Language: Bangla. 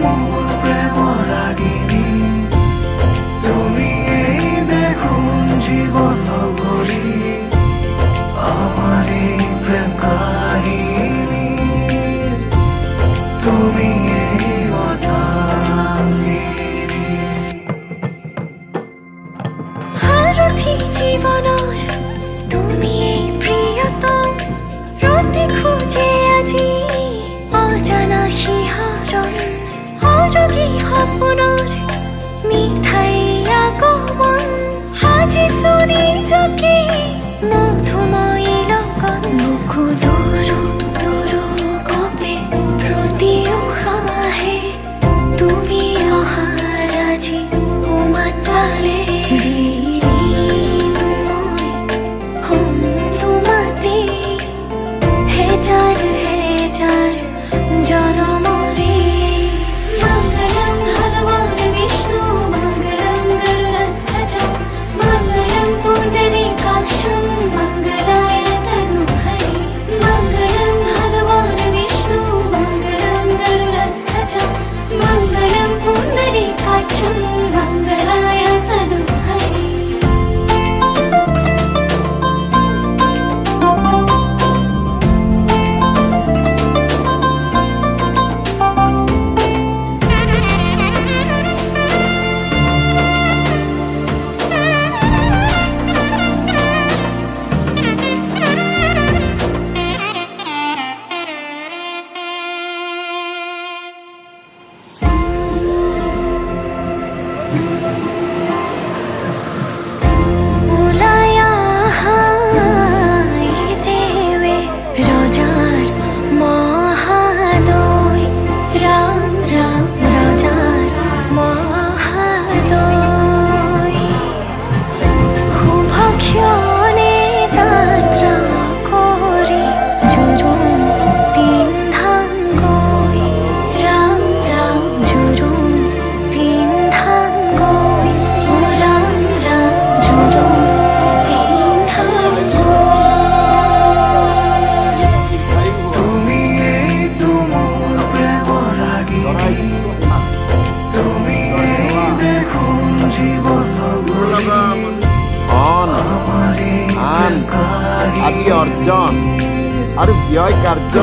মোর প্রেম রাগিনী তুমি এই দেখুন জীবন নগরী আমার এই প্রেম কাহিনী তুমি এই অর্ধাঙ্গিনী সারথি জীবনৰ তুমি এই প্ৰিয়তম ৰতি খোজে আজি অজানা শিহৰণ সৰগী সপোনৰ মিঠাই আগমন সাজিছো নিজকে মধুময়ী লগন বুকু দূৰো দূৰো কপে প্ৰতি উশাহে তুমি অহাৰ আজি উমান পালে জনমরে মঙ্গলম ভগবান বিষ্ণু মঙ্গলম গরুড়ধ্বজ মঙ্গলম পুণ্ডরীকাক্ষম মঙ্গলায় তনুহরে মঙ্গলম ভগবান বিষ্ণু মঙ্গলম গরুড়ধ্বজ মঙ্গলম পুণ্ডরীকাক্ষম মঙ্গলায় তনুহরে আদি অর্জন আর ব্যয় কার্য